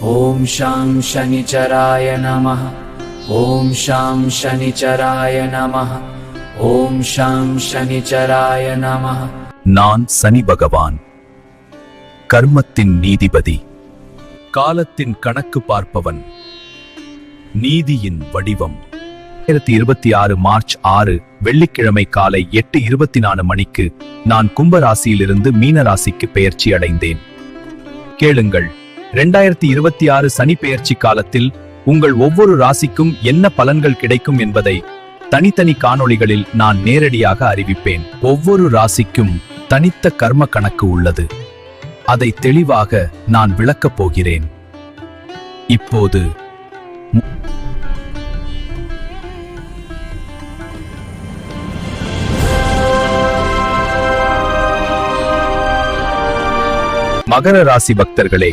ஓம் ஷாம் சனிச்சராய நமः. ஓம் ஷாம் சனிச்சராய நமः. ஓம் ஷாம் சனிச்சராய நமः. நான் சனி பகவான், கர்மத்தின் நீதிபதி, காலத்தின் கணக்கு பார்ப்பவன், நீதியின் வடிவம். 2026 மார்ச் 6 வெள்ளிக்கிழமை காலை 8:24 மணிக்கு நான் கும்பராசியிலிருந்து மீனராசிக்கு பெயர்ச்சி அடைந்தேன். கேளுங்கள், 2026 சனி பெயர்ச்சி காலத்தில் உங்கள் ஒவ்வொரு ராசிக்கும் என்ன பலன்கள் கிடைக்கும் என்பதை தனித்தனி காணொளிகளில் நான் நேரடியாக அறிவிப்பேன். ஒவ்வொரு ராசிக்கும் தனித்த கர்ம கணக்கு உள்ளது. அதை தெளிவாக நான் விளக்கப் போகிறேன். இப்போது மகர ராசி பக்தர்களே,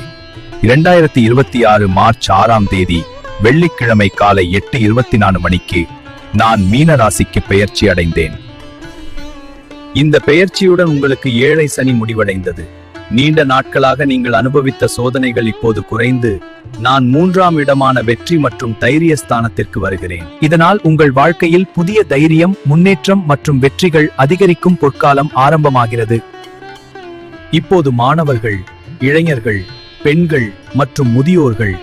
2026 மார்ச் 6ஆம் தேதி வெள்ளிக்கிழமை காலை 8:24 மணிக்கு நான் மீன ராசிக்கு பெயர்ச்சி அடைந்தேன். இந்த பெயர்ச்சியுடன் உங்களுக்கு ஏழை சனி முடிவடைந்தது. நீண்ட நாட்களாக நீங்கள் அனுபவித்த சோதனைகள் இப்போது குறைந்து நான் 3ஆம் இடமான வெற்றி மற்றும் தைரிய ஸ்தானத்திற்கு வருகிறேன். இதனால் உங்கள் வாழ்க்கையில் புதிய தைரியம், முன்னேற்றம் மற்றும் வெற்றிகள் அதிகரிக்கும் பொற்காலம் ஆரம்பமாகிறது. இப்போது மாணவர்கள், இளைஞர்கள், பெண்கள் மற்றும் முதியோர்கள்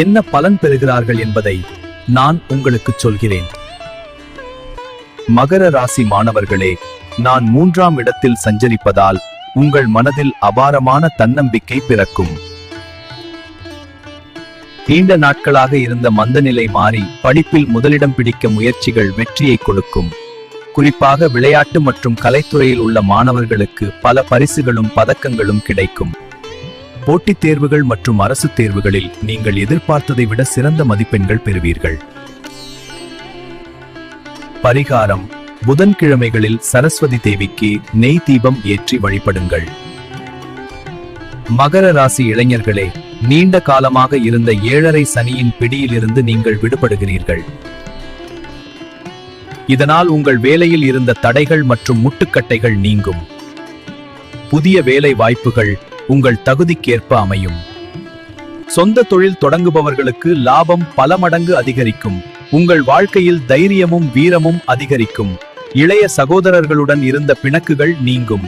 என்ன பலன் பெறுகிறார்கள் என்பதை நான் உங்களுக்கு சொல்கிறேன். மகர ராசி மாணவர்களே, நான் 3ஆம் இடத்தில் சஞ்சரிப்பதால் உங்கள் மனதில் அபாரமான தன்னம்பிக்கை பிறக்கும். நீண்ட நாட்களாக இருந்த மந்தநிலை மாறி படிப்பில் முதலிடம் பிடிக்க முயற்சிகள் வெற்றியை கொடுக்கும். குறிப்பாக விளையாட்டு மற்றும் கலைத்துறையில் உள்ள மாணவர்களுக்கு பல பரிசுகளும் பதக்கங்களும் கிடைக்கும். போட்டித் தேர்வுகள் மற்றும் அரசு தேர்வுகளில் நீங்கள் எதிர்பார்த்ததை விட சிறந்த மதிப்பெண்கள் பெறுவீர்கள். பரிகாரம்: புதன்கிழமைகளில் சரஸ்வதி தேவிக்கு நெய் தீபம் ஏற்றி வழிபடுங்கள். மகர ராசி இளைஞர்களே, நீண்ட காலமாக இருந்த 7.5 சனியின் பிடியிலிருந்து நீங்கள் விடுபடுகிறீர்கள். இதனால் உங்கள் வேலையில் இருந்த தடைகள் மற்றும் முட்டுக்கட்டைகள் நீங்கும். புதிய வேலை வாய்ப்புகள் உங்கள் தகுதிக்கேற்ப அமையும். சொந்த தொழில் தொடங்குபவர்களுக்கு லாபம் பல மடங்கு அதிகரிக்கும். உங்கள் வாழ்க்கையில் தைரியமும் வீரமும் அதிகரிக்கும். இளைய சகோதரர்களுடன் இருந்த பிணக்குகள் நீங்கும்.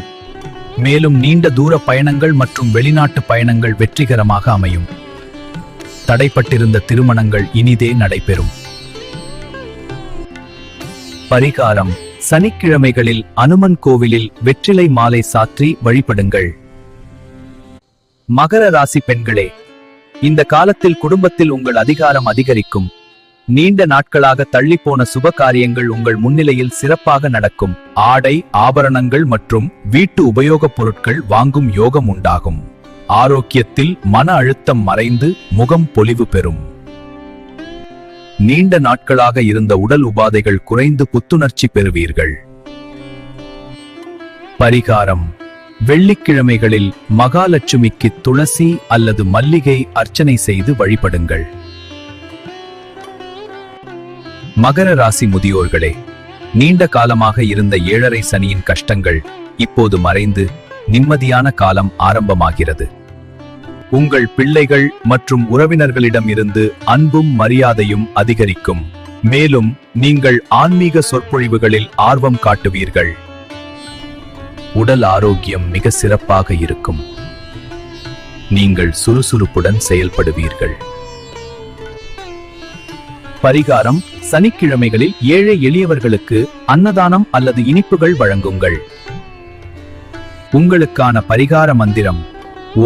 மேலும் நீண்ட தூர பயணங்கள் மற்றும் வெளிநாட்டு பயணங்கள் வெற்றிகரமாக அமையும். தடைப்பட்டிருந்த திருமணங்கள் இனிதே நடைபெறும். பரிகாரம்: சனிக்கிழமைகளில் அனுமன் கோவிலில் வெற்றிலை மாலை சாற்றி வழிபடுங்கள். மகர ராசி பெண்களே, இந்த காலத்தில் குடும்பத்தில் உங்கள் அதிகாரம் அதிகரிக்கும். நீண்ட நாட்களாக தள்ளிப்போன சுப காரியங்கள் உங்கள் முன்னிலையில் சிறப்பாக நடக்கும். ஆடை, ஆபரணங்கள் மற்றும் வீட்டு உபயோகப் பொருட்கள் வாங்கும் யோகம் உண்டாகும். ஆரோக்கியத்தில் மன அழுத்தம் மறைந்து முகம் பொலிவு பெறும். நீண்ட நாட்களாக இருந்த உடல் உபாதைகள் குறைந்து புத்துணர்ச்சி பெறுவீர்கள். பரிகாரம்: வெள்ளிக்கிழமைகளில் மகாலட்சுமிக்கு துளசி அல்லது மல்லிகை அர்ச்சனை செய்து வழிபடுங்கள். மகர ராசி முதியோர்களே, நீண்ட காலமாக இருந்த 7.5 சனியின் கஷ்டங்கள் இப்போது மறைந்து நிம்மதியான காலம் ஆரம்பமாகிறது. உங்கள் பிள்ளைகள் மற்றும் உறவினர்களிடம் இருந்து அன்பும் மரியாதையும் அதிகரிக்கும். மேலும் நீங்கள் ஆன்மீக சொற்பொழிவுகளில் ஆர்வம் காட்டுவீர்கள். உடல் ஆரோக்கியம் மிக சிறப்பாக இருக்கும். நீங்கள் சுறுசுறுப்புடன் செயல்படுவீர்கள். பரிகாரம்: சனிக்கிழமைகளில் ஏழை எளியவர்களுக்கு அன்னதானம் அல்லது இனிப்புகள் வழங்குங்கள். உங்களுக்கான பரிகார மந்திரம்: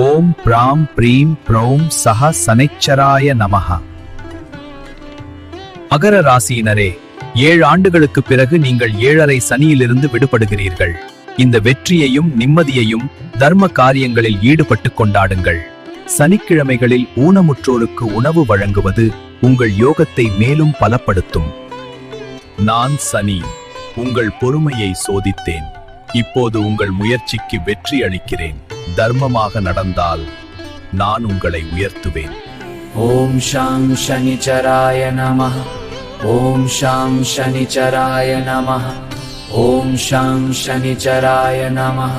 ஓம் பிராம் பிரீம் ப்ரௌம் சஹ சனைச்சராய நமஹ. மகர ராசியினரே, 7 ஆண்டுகளுக்கு பிறகு நீங்கள் 7.5 சனியிலிருந்து விடுபடுகிறீர்கள். இந்த வெற்றியையும் நிம்மதியையும் தர்ம காரியங்களில் ஈடுபட்டு கொண்டாடுங்கள். சனிக்கிழமைகளில் ஊனமுற்றோருக்கு உணவு வழங்குவது உங்கள் யோகத்தை மேலும் பலப்படுத்தும். நான் சனி, உங்கள் பொறுமையை சோதித்தேன். இப்போது உங்கள் முயற்சிக்கு வெற்றி அளிக்கிறேன். தர்மமாக நடந்தால் நான் உங்களை உயர்த்துவேன். ஓம் ஷாம் சனிச்சராய நமः. ஓம் ஷாம் சனிச்சராய நமः. ஓம் ஷாம் சனிச்சராய நமः.